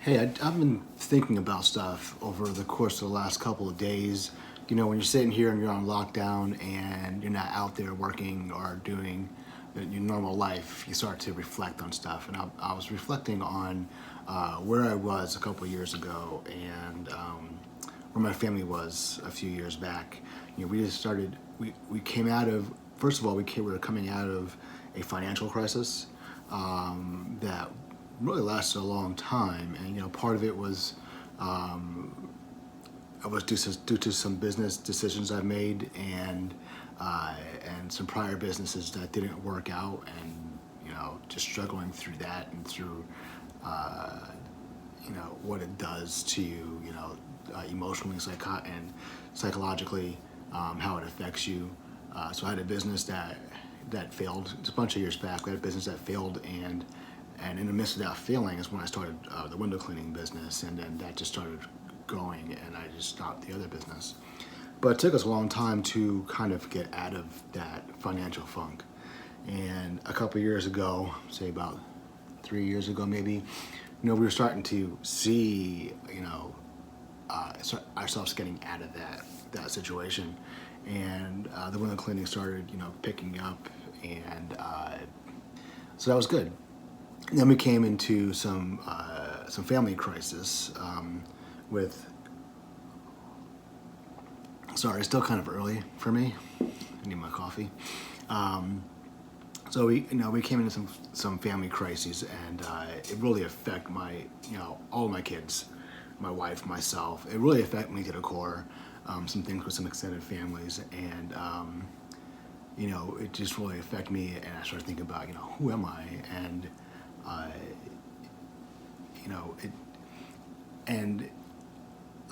Hey, I've been thinking about stuff over the course of the last couple of days. You know, when you're sitting here and you're on lockdown and you're not out there working or doing your normal life, you start to reflect on stuff. And I was reflecting on where I was a couple of years ago and where my family was a few years back. You know, we just started, we came out of, first of all, we were coming out of a financial crisis that really lasted a long time, and you know, part of it was I was due to some business decisions I made, and some prior businesses that didn't work out, and you know, just struggling through that and through uh, you know what it does to you, you know, emotionally, and psychologically, how it affects you. So I had a business that failed. It's a bunch of years back. We had a business that failed, and in the midst of that failing is when I started the window cleaning business, and then that just started going, and I just stopped the other business. But it took us a long time to kind of get out of that financial funk. And a couple of years ago, say about 3 years ago maybe, you know, we were starting to see, you know, ourselves getting out of that situation, and the window cleaning started, you know, picking up, and so that was good. Then we came into some family crisis with. Sorry, it's still kind of early for me. I need my coffee. Um, so we came into some family crises, and it really affected my, you know, all of my kids, my wife, myself. It really affected me to the core. Some things with some extended families, and you know, it just really affected me. And I started thinking about, you know, who am I, and uh, you know, and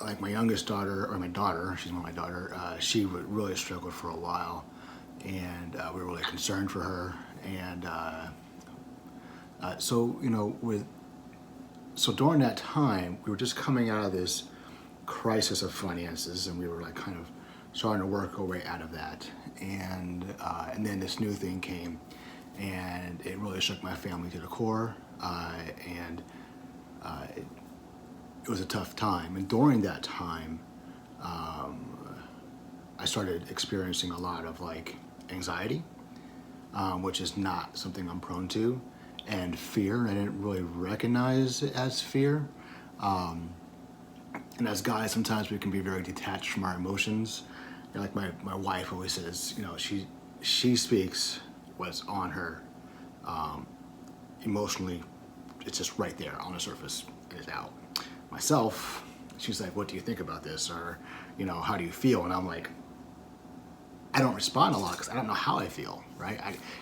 like my youngest daughter, or my daughter, she's my daughter, she would really struggled for a while, and we were really concerned for her. And so, you know, so during that time, we were just coming out of this crisis of finances, and we were like kind of starting to work our way out of that. And then this new thing came, and it really shook my family to the core. And it was a tough time. And during that time, I started experiencing a lot of like anxiety, which is not something I'm prone to, and fear. I didn't really recognize it as fear. And as guys, sometimes we can be very detached from our emotions. You know, like my wife always says, you know, she speaks what's on her emotionally. It's just right there on the surface. It is out. Myself, she's like, "What do you think about this?" Or, you know, "How do you feel?" And I'm like, I don't respond a lot because I don't know how I feel, right?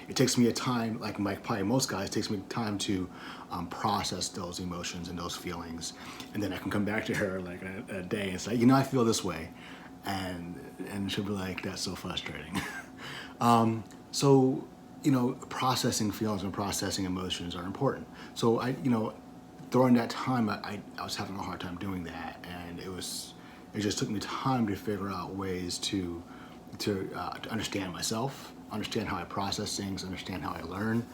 It takes me a time, like probably most guys, it takes me time to process those emotions and those feelings, and then I can come back to her like a day and say, you know, I feel this way, and she'll be like, "That's so frustrating." So, you know, processing feelings and processing emotions are important. So you know, during that time, I was having a hard time doing that, and it just took me time to figure out ways to understand myself, understand how I process things, understand how I learn,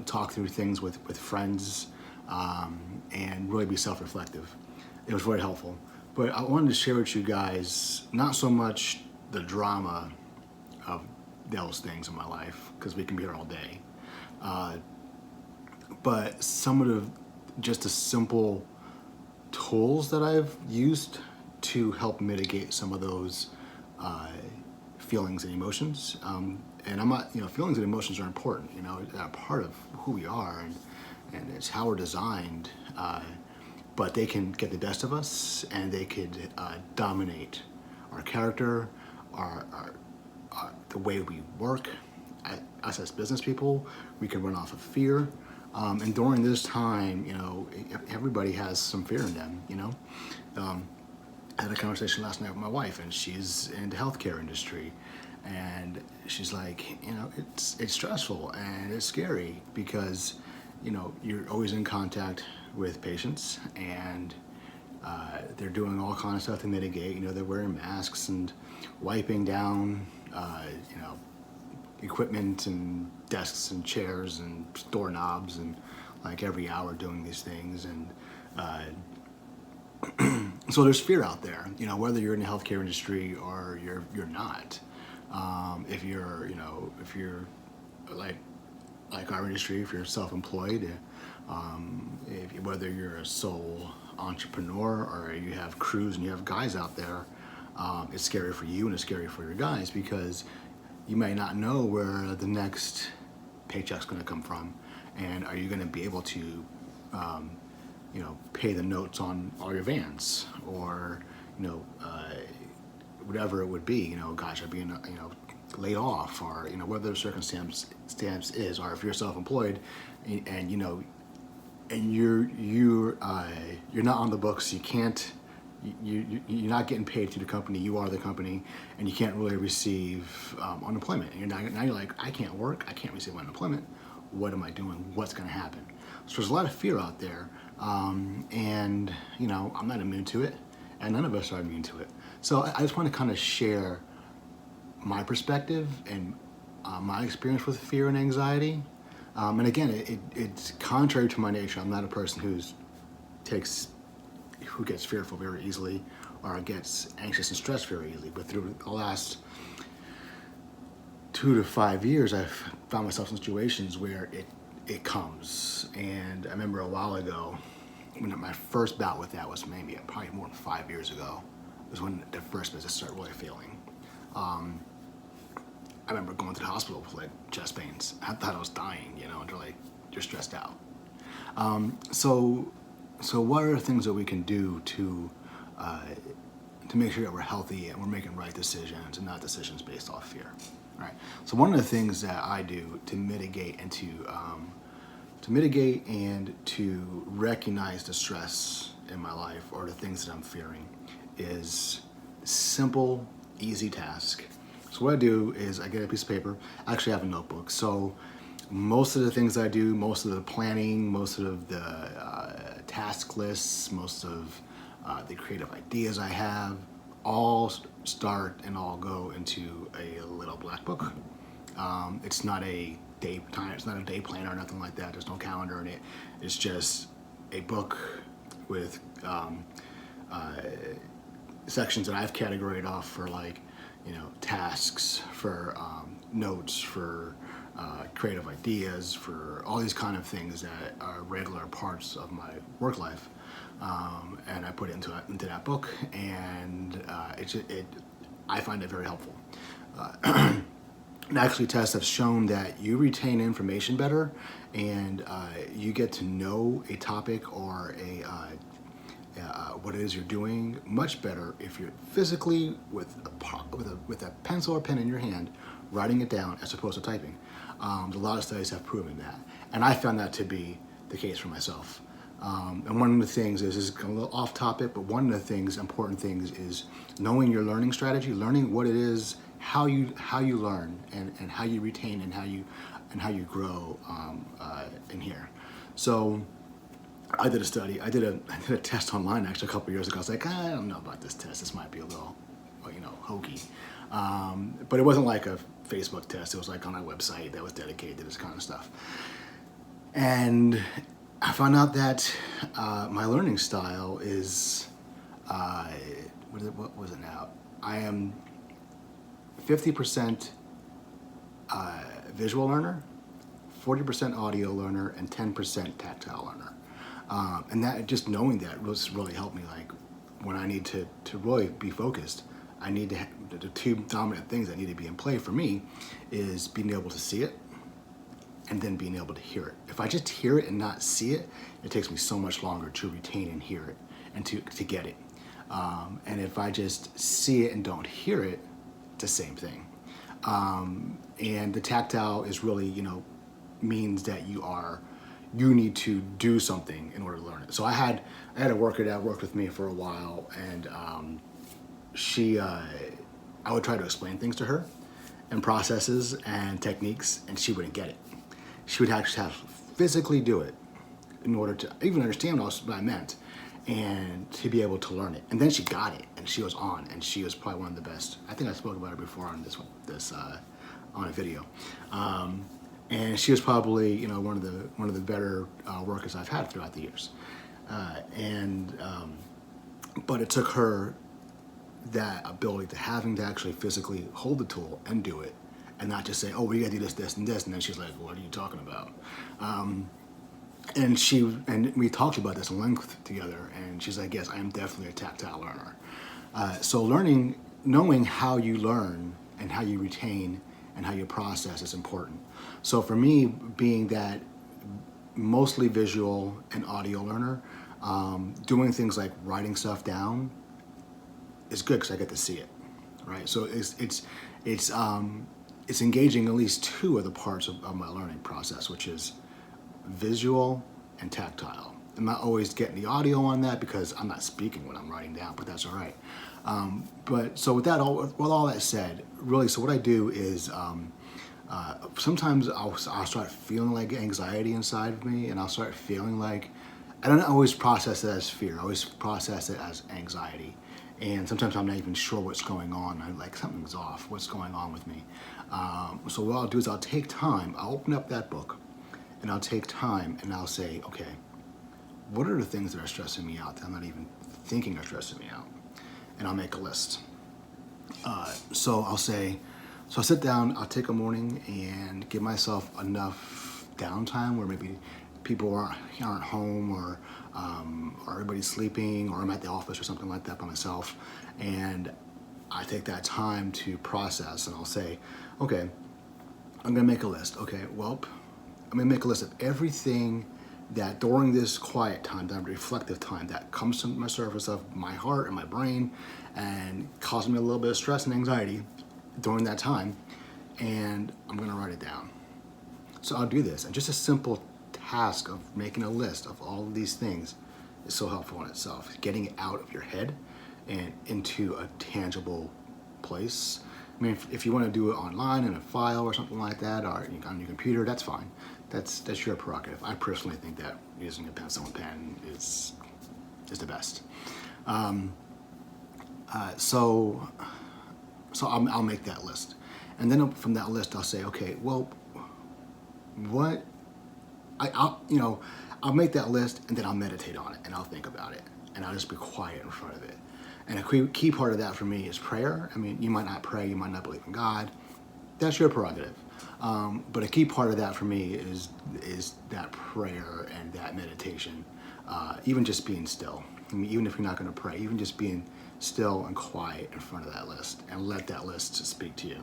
talk through things with friends, and really be self-reflective. It was very helpful. But I wanted to share with you guys not so much the drama of those things in my life, because we can be here all day, but some of just the simple tools that I've used to help mitigate some of those uh, feelings and emotions. And I'm not, you know, feelings and emotions are important. You know, they're part of who we are, and it's how we're designed. But they can get the best of us, and they could dominate our character, the way we work. Us as business people, we can run off of fear. And during this time, you know, everybody has some fear in them. You know, I had a conversation last night with my wife, and she's in the healthcare industry, and she's like, you know, it's stressful and it's scary because, you know, you're always in contact with patients, and they're doing all kinds of stuff to mitigate. You know, they're wearing masks and wiping down, you know, equipment and desks and chairs and doorknobs, and like every hour doing these things, and So there's fear out there, whether you're in the healthcare industry or you're not. If you're, if you're like our industry, if you're self-employed, whether you're a sole entrepreneur or you have crews and you have guys out there, it's scary for you and it's scary for your guys because you may not know where the next paycheck's going to come from, and are you going to be able to pay the notes on all your vans, or whatever it would be. Gosh, I'd being laid off, or whatever the circumstance is, or if you're self-employed and you're not on the books, you're not getting paid through the company, you are the company, and you can't really receive unemployment. And now you're like, I can't work, I can't receive unemployment. What am I doing? What's going to happen? So there's a lot of fear out there, and I'm not immune to it, and none of us are immune to it. So I just want to kind of share my perspective and my experience with fear and anxiety. And again, it's contrary to my nature. I'm not a person who gets fearful very easily or gets anxious and stressed very easily. But through the last 2 to 5 years, I've found myself in situations where it comes. And I remember a while ago, when my first bout with that was probably more than 5 years ago, was when the first business started really failing. I remember going to the hospital with like chest pains. I thought I was dying, and they're like, you're stressed out. So what are the things that we can do to make sure that we're healthy and we're making right decisions and not decisions based off fear? All right. So one of the things that I do to mitigate and to recognize the stress in my life or the things that I'm fearing is simple, easy task. So what I do is I get a piece of paper. I actually have a notebook. So most of the things I do, most of the planning, most of the task lists, most of the creative ideas I have, all start and all go into a little black book. It's not a day planner or nothing like that. There's no calendar in it. It's just a book with sections that I've categorized off for tasks, for notes, for creative ideas, for all these kind of things that are regular parts of my work life. And I put it into that book, and I find it very helpful. And actually, tests have shown that you retain information better, and you get to know a topic or what it is you're doing much better if you're physically with a pencil or pen in your hand, writing it down as opposed to typing. A lot of studies have proven that, and I found that to be the case for myself. And one of the things is a little off topic, but one of the important things is knowing your learning strategy, learning what it is, how you learn, and how you retain and how you grow in here. So I did a study. I did a test online actually a couple of years ago. I was like, I don't know about this test. This might be a little, hokey. But it wasn't like a Facebook test. It was like on a website that was dedicated to this kind of stuff. And I found out that my learning style is, what was it now? I am 50% visual learner, 40% audio learner, and 10% tactile learner. And that, just knowing that really helped me. Like when I need to really be focused, I need to the two dominant things that need to be in play for me is being able to see it and then being able to hear it. If I just hear it and not see it, it takes me so much longer to retain and hear it and to get it. And if I just see it and don't hear it, it's the same thing. And the tactile is really, means that you need to do something in order to learn it. So I had a worker that worked with me for a while, and I would try to explain things to her and processes and techniques, and she wouldn't get it. She would actually have to physically do it in order to even understand what I meant and to be able to learn it. And then she got it, and she was on, and she was probably one of the best. I think I spoke about her before on this on a video. And she was probably one of the better workers I've had throughout the years. and but it took her that ability to having to actually physically hold the tool and do it, and not just say, "Oh, we got to do this, this, and this," and then she's like, "What are you talking about?" And we talked about this at length together, and she's like, "Yes, I am definitely a tactile learner." So knowing how you learn and how you retain and how you process is important. So for me, being that mostly visual and audio learner, doing things like writing stuff down is good because I get to see it, right? So it's engaging at least two of the parts of my learning process, which is visual and tactile. I'm not always getting the audio on that because I'm not speaking when I'm writing down, but that's all right. But so with all that said, really, so what I do is sometimes I'll start feeling like anxiety inside of me, and I'll start feeling like I don't always process it as fear. I always process it as anxiety. And sometimes I'm not even sure what's going on. I'm like, something's off. What's going on with me? So what I'll do is I'll take time. I'll open up that book, and I'll take time, and I'll say, okay, what are the things that are stressing me out that I'm not even thinking are stressing me out? And I'll make a list. So I'll sit down, I'll take a morning and give myself enough downtime where maybe people aren't home, or everybody's sleeping, or I'm at the office or something like that by myself. And I take that time to process, and I'll say, okay, I'm gonna make a list. Okay, well, I'm gonna make a list of everything that during this quiet time, that reflective time, that comes to my surface of my heart and my brain and causes me a little bit of stress and anxiety during that time, and I'm gonna write it down. So I'll do this, and just a simple task of making a list of all of these things is so helpful in itself. Getting it out of your head and into a tangible place. I mean, if you want to do it online in a file or something like that, or on your computer, that's fine. That's your prerogative. I personally think that using a pencil and pen is the best. So I'll make that list, and then from that list I'll say, okay, well, what I'll make that list, and then I'll meditate on it, and I'll think about it, and I'll just be quiet in front of it. And a key part of that for me is prayer. I mean, you might not pray, you might not believe in God. That's your prerogative. But a key part of that for me is that prayer and that meditation. Even just being still. I mean, even if you're not going to pray, even just being still and quiet in front of that list and let that list speak to you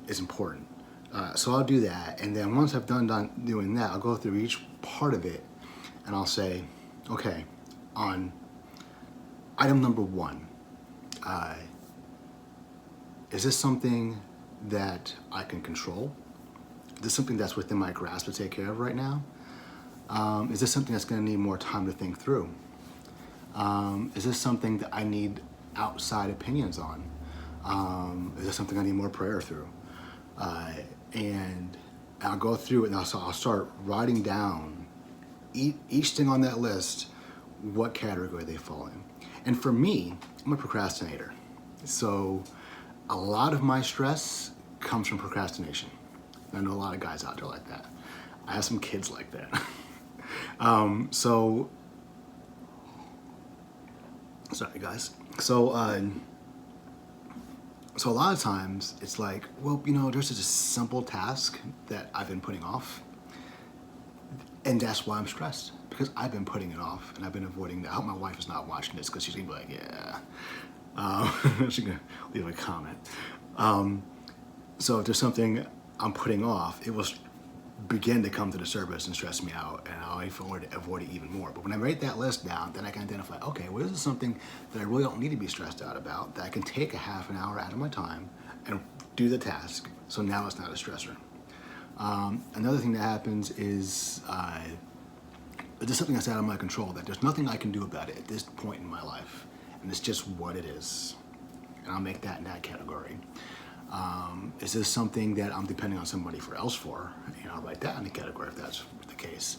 is important. So I'll do that, and then once I've done doing that, I'll go through each part of it, and I'll say, okay, on item number 1, is this something that I can control? Is this something that's within my grasp to take care of right now? Is this something that's going to need more time to think through? Is this something that I need outside opinions on? Is this something I need more prayer through? And I'll go through it, and I'll start writing down each thing on that list, what category they fall in. And for me, I'm a procrastinator. So a lot of my stress comes from procrastination. I know a lot of guys out there like that. I have some kids like that. Sorry guys. So a lot of times it's like, well, there's just a simple task that I've been putting off, and that's why I'm stressed, because I've been putting it off and I've been avoiding that. I hope my wife is not watching this, because she's gonna be like, yeah. She's gonna leave a comment. So if there's something I'm putting off, it will begin to come to the surface and stress me out, and I'll avoid it even more. But when I write that list down, then I can identify, okay, well, this is something that I really don't need to be stressed out about, that I can take a half an hour out of my time and do the task, so now it's not a stressor. Another thing that happens is there's something that's out of my control, that there's nothing I can do about it at this point in my life, and it's just what it is, and I'll make that in that category. Is this something that I'm depending on somebody else for? I'll write that in the category if that's the case.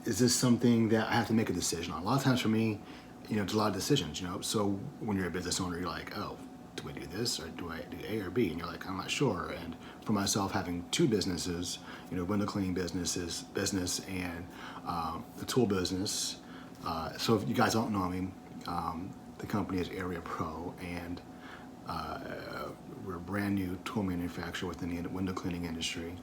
Is this something that I have to make a decision on? A lot of times for me, there's a lot of decisions, so when you're a business owner, you're like, oh, do I do this or do I do A or B? And you're like, I'm not sure. And for myself, having two businesses, window cleaning business and the tool business. So if you guys don't know me, the company is Area Pro, and we're a brand new tool manufacturer within the window cleaning industry.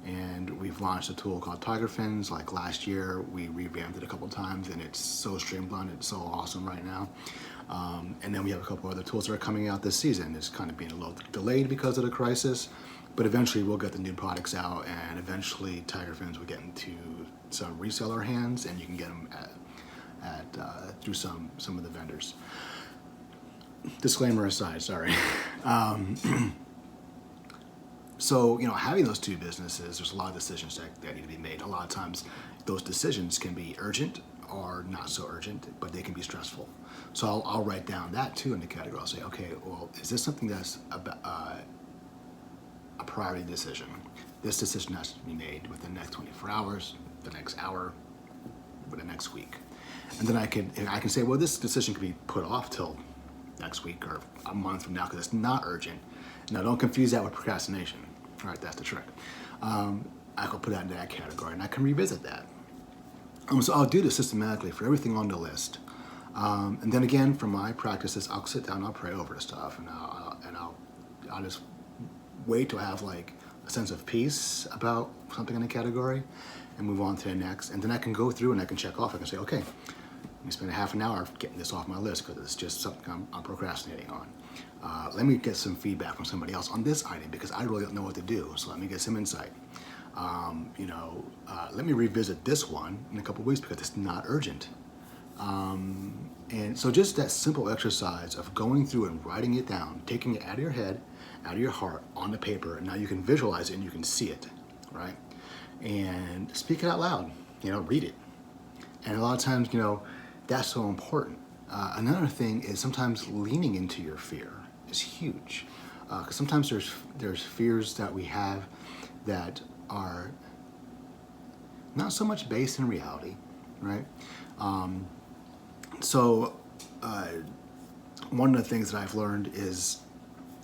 And we've launched a tool called Tiger Fins. Like last year, we revamped it a couple times, and it's so streamlined, it's so awesome right now. And then we have a couple other tools that are coming out this season. It's kind of being a little delayed because of the crisis, but eventually we'll get the new products out, and eventually Tiger Fins will get into some reseller hands, and you can get them through some of the vendors. Disclaimer aside, sorry. So, having those two businesses, there's a lot of decisions that need to be made. A lot of times those decisions can be urgent or not so urgent, but they can be stressful. So I'll write down that too in the category. I'll say, okay, well, is this something that's a priority decision? This decision has to be made within the next 24 hours, the next hour, or the next week. And then I can say, well, this decision can be put off till next week or a month from now because it's not urgent. Now, don't confuse that with procrastination. All right, that's the trick. I can put that into that category, and I can revisit that. So I'll do this systematically for everything on the list. And then again, for my practices, I'll sit down, I'll pray over the stuff, and I'll just wait to have like a sense of peace about something in a category, and move on to the next. And then I can go through and I can check off. I can say, okay, let me spend a half an hour getting this off my list because it's just something I'm procrastinating on. Let me get some feedback from somebody else on this item because I really don't know what to do. So let me get some insight. Let me revisit this one in a couple of weeks because it's not urgent. And so just that simple exercise of going through and writing it down, taking it out of your head, out of your heart, on the paper, and now you can visualize it and you can see it, right? And speak it out loud, read it. And a lot of times, that's so important. Another thing is sometimes leaning into your fear is huge. Because sometimes there's fears that we have that are not so much based in reality, right? So one of the things that I've learned is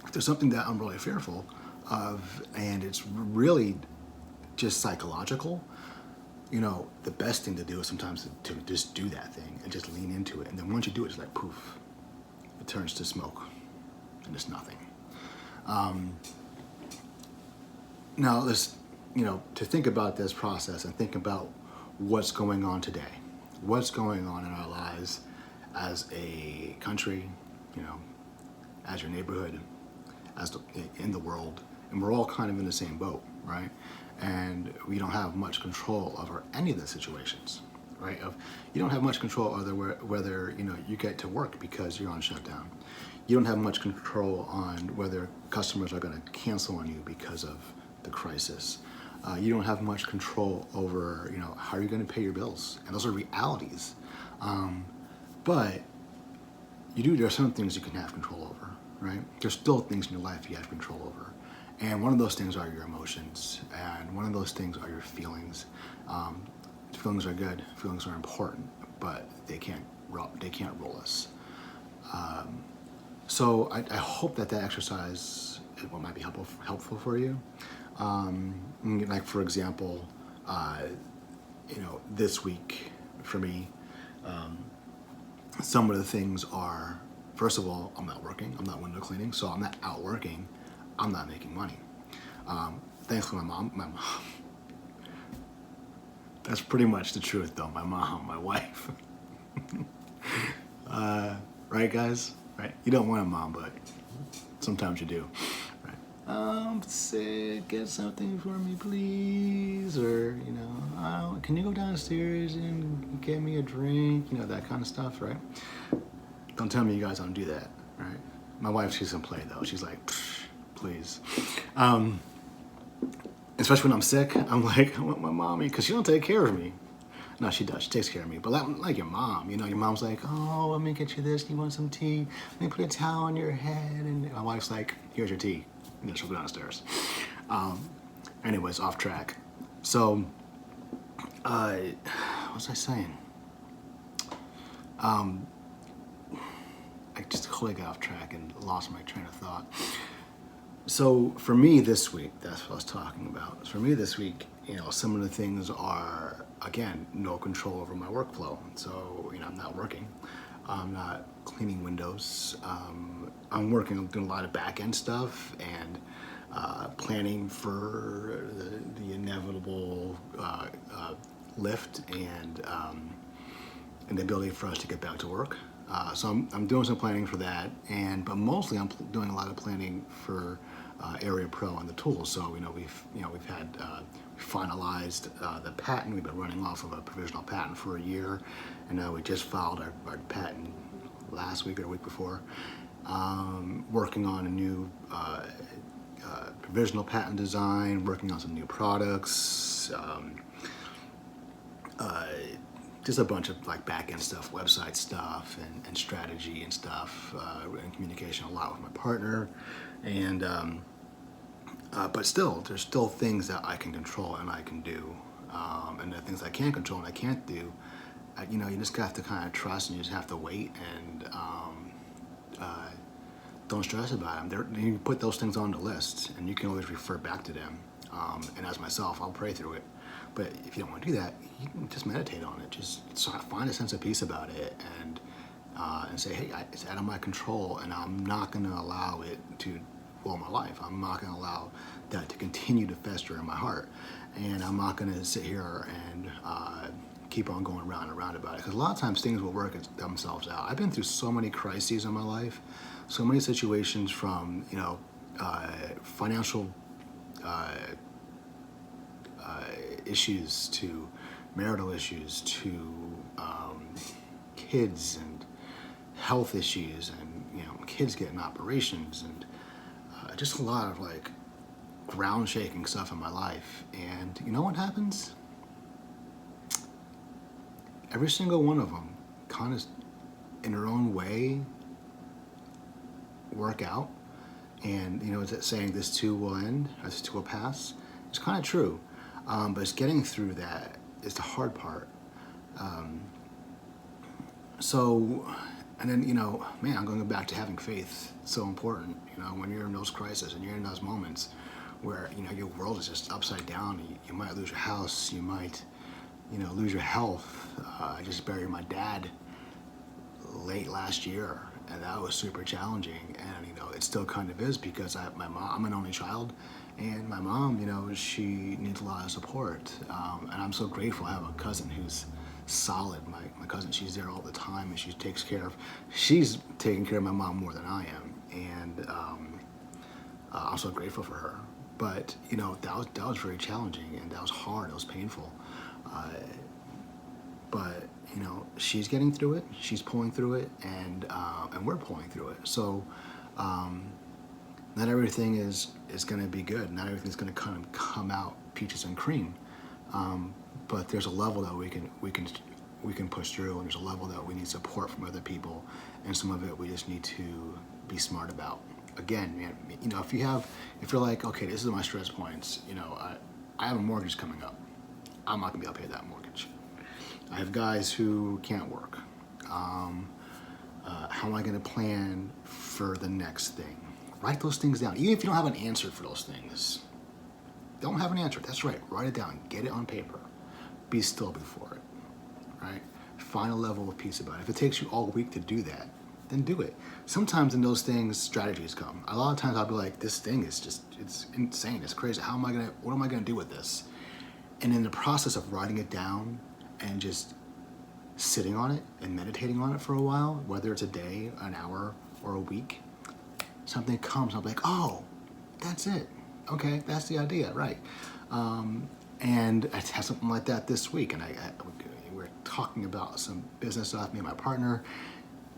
if there's something that I'm really fearful of and it's really just psychological, the best thing to do is sometimes to just do that thing and just lean into it. And then once you do it, it's like poof, it turns to smoke and it's nothing. Now let's, to think about this process and think about what's going on today, what's going on in our lives as a country, as your neighborhood, in the world, and we're all kind of in the same boat, right? And we don't have much control over any of the situations, right? You don't have much control over whether you get to work because you're on shutdown. You don't have much control on whether customers are going to cancel on you because of the crisis. You don't have much control over how you're going to pay your bills, and those are realities. But there are some things you can have control over, right? There's still things in your life you have control over. And one of those things are your emotions, and one of those things are your feelings. Feelings are good, feelings are important, but they can't rule us. So I hope that exercise might be helpful for you. Like for example, this week for me, some of the things are, first of all, I'm not working, I'm not window cleaning, so I'm not out working. I'm not making money. Thanks to my mom. That's pretty much the truth though, my mom, my wife. Right guys? Right? You don't want a mom, but sometimes you do. Right? I'm sick, get something for me please, or can you go downstairs and get me a drink, that kind of stuff, right? Don't tell me you guys don't do that, right? My wife, she doesn't play though. She's like, please. Especially when I'm sick, I'm like, I want my mommy, because she don't take care of me. No, she does. She takes care of me. But like your mom, your mom's like, oh, let me get you this. You want some tea? Let me put a towel on your head. And my wife's like, here's your tea. And then she'll go downstairs. Anyways, off track. So, what was I saying? I just totally got off track and lost my train of thought. So for me this week, that's what I was talking about. For me this week, some of the things are, again, no control over my workflow. So, I'm not working. I'm not cleaning windows. I'm doing a lot of back end stuff and planning for the inevitable lift and the ability for us to get back to work. So I'm doing some planning for that, but mostly I'm doing a lot of planning for Area Pro and the tools. So we've had we finalized the patent. We've been running off of a provisional patent for a year, and we just filed our patent last week or the week before. Working on a new provisional patent design, working on some new products. Just a bunch of like back end stuff, website stuff, and strategy and stuff, and communication a lot with my partner, and but still, there's still things that I can control and I can do, and the things I can't control and I can't do, you just have to kind of trust, and you just have to wait and don't stress about them. You put those things on the list, and you can always refer back to them. And as myself, I'll pray through it. But if you don't want to do that, you can just meditate on it. Just sort of find a sense of peace about it, and say, hey, it's out of my control, and I'm not going to allow it to rule my life. I'm not going to allow that to continue to fester in my heart, and I'm not going to sit here and keep on going round and round about it. Because a lot of times things will work themselves out. I've been through so many crises in my life, so many situations from financial issues to marital issues to kids and health issues, and kids getting operations, and just a lot of like ground shaking stuff in my life. And you know what happens? Every single one of them kind of in their own way work out. And is that saying this too will end, this too will pass? It's kind of true. But it's getting through that is the hard part. And then, I'm going back to having faith. It's so important, when you're in those crises and you're in those moments where, your world is just upside down. You might lose your house. You might, lose your health. I just buried my dad late last year, and that was super challenging. And, it still kind of is, because I'm an only child. And my mom, she needs a lot of support. And I'm so grateful I have a cousin who's solid. My cousin, she's there all the time, and she's taking care of my mom more than I am. And I'm so grateful for her. But, that was very challenging, and that was hard. It was painful. But, she's getting through it. She's pulling through it, and we're pulling through it. So, not everything is going to be good. Not everything's going to kind of come out peaches and cream. But there's a level that we can push through, and there's a level that we need support from other people, and some of it we just need to be smart about. Again, man, if you're like, okay, this is my stress points. I have a mortgage coming up. I'm not going to be able to pay that mortgage. I have guys who can't work. How am I going to plan for the next thing? Write those things down. Even if you don't have an answer for those things, don't have an answer. That's right. Write it down. Get it on paper. Be still before it. Right? Find a level of peace about it. If it takes you all week to do that, then do it. Sometimes in those things, strategies come. A lot of times I'll be like, this thing is it's insane. It's crazy. What am I going to do with this? And in the process of writing it down and just sitting on it and meditating on it for a while, whether it's a day, an hour, or a week, something comes. I'm like, oh, that's it. Okay, that's the idea, right? And I had something like that this week, and we're talking about some business stuff, me and my partner,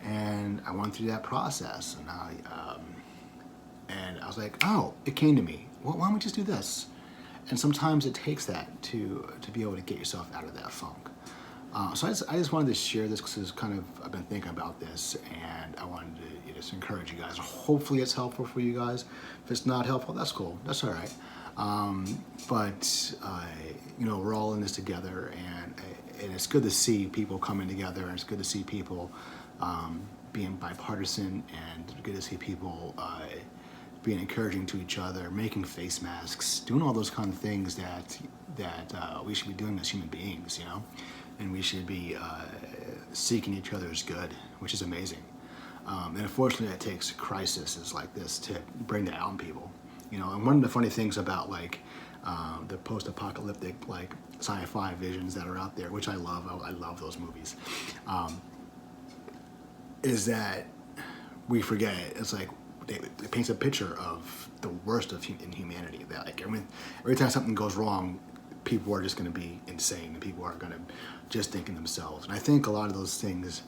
and I went through that process, and I was like, oh, it came to me. Well, why don't we just do this? And sometimes it takes that to be able to get yourself out of that funk. So I just wanted to share this because I've been thinking about this, and I wanted to just encourage you guys. Hopefully it's helpful for you guys. If it's not helpful, that's cool. That's all right. But we're all in this together, and it's good to see people coming together, and it's good to see people being bipartisan, and good to see people being encouraging to each other, making face masks, doing all those kind of things that we should be doing as human beings, you know, and we should be seeking each other's good, which is amazing. And unfortunately, it takes crises like this to bring that out in people, you know. And one of the funny things about like the post-apocalyptic like sci-fi visions that are out there, which I love. I love those movies. Is that we forget it. It's like it paints a picture of the worst of in humanity. That like every time something goes wrong, people are just going to be insane, and people are going to just think in themselves. And I think a lot of those things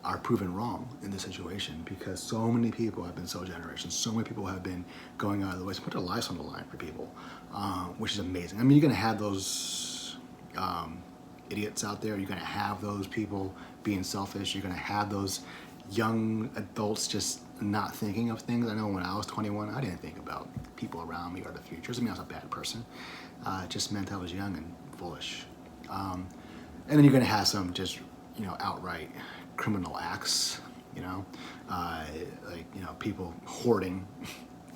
are proven wrong in this situation, because so many people have been so generous, and so many people have been going out of the way to put their lives on the line for people, which is amazing. I mean, you're going to have those idiots out there. You're going to have those people being selfish. You're going to have those young adults just not thinking of things. I know when I was 21, I didn't think about people around me or the future. Doesn't mean I was a bad person. It just meant I was young and foolish. And then you're going to have some just, you know, outright criminal acts, you know, like, you know, people hoarding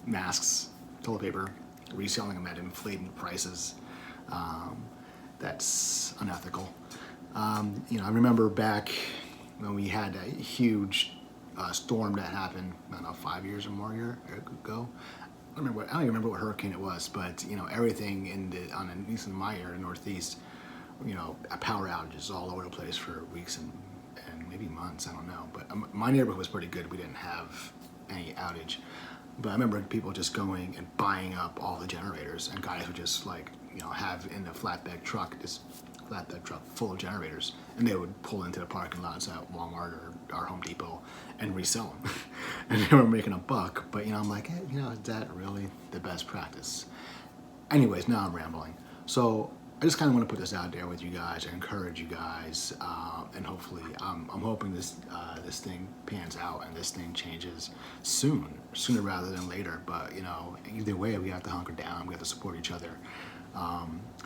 masks, toilet paper, reselling them at inflated prices. That's unethical. You know, I remember back when we had a huge storm that happened, I don't know, 5 years or more ago. I don't even remember what hurricane it was, but you know, everything at least in my area, Northeast, you know, power outages all over the place for weeks and maybe months, I don't know. But my neighborhood was pretty good. We didn't have any outage. But I remember people just going and buying up all the generators, and guys would just like, you know, have in a flatbed truck full of generators, and they would pull into the parking lots at Walmart or Home Depot and resell them. And they were making a buck, but you know, I'm like, hey, you know, is that really the best practice? Anyways, now I'm rambling. So I just kind of want to put this out there with you guys, and encourage you guys, and hopefully, I'm hoping this thing pans out and this thing changes sooner rather than later. But you know, either way, we have to hunker down. We have to support each other.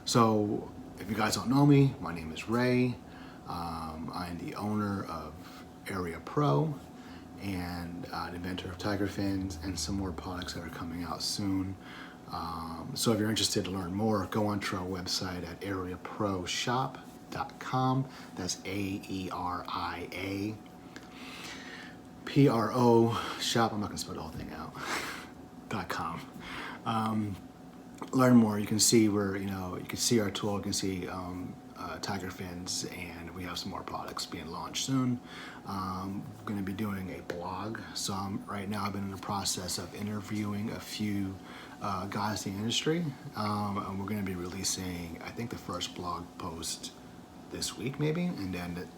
So if you guys don't know me, my name is Ray. I'm the owner of Area Pro and the inventor of Tiger Fins, and some more products that are coming out soon. So if you're interested to learn more, go onto our website at areaproshop.com. That's AERIA shop. I'm not going to spell the whole thing out. .com. Learn more. You can see where, you know, you can see our tool. You can see Tiger Fins, and we have some more products being launched soon. I'm going to be doing a blog. So right now I've been in the process of interviewing a few guys in the industry, and we're going to be releasing, I think, the first blog post this week, maybe, and then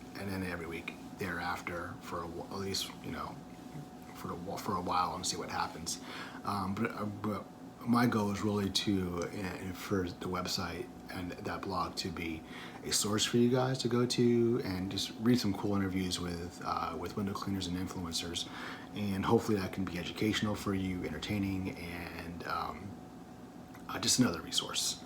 every week thereafter for at least, you know, for a while, and see what happens. But my goal is really to, for the website and that blog to be a source for you guys to go to and just read some cool interviews with window cleaners and influencers, and hopefully that can be educational for you, entertaining, and just another resource.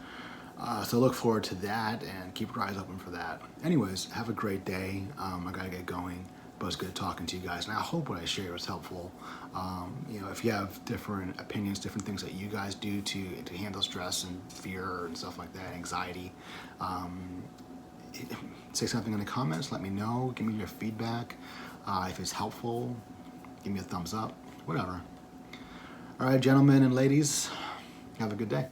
So look forward to that, and keep your eyes open for that. Anyways, have a great day. I gotta get going, but it's good talking to you guys, and I hope what I share was helpful. You know, if you have different opinions, different things that you guys do to handle stress and fear and stuff like that, anxiety, say something in the comments. Let me know. Give me your feedback. If it's helpful, give me a thumbs up. Whatever. All right, gentlemen and ladies, have a good day.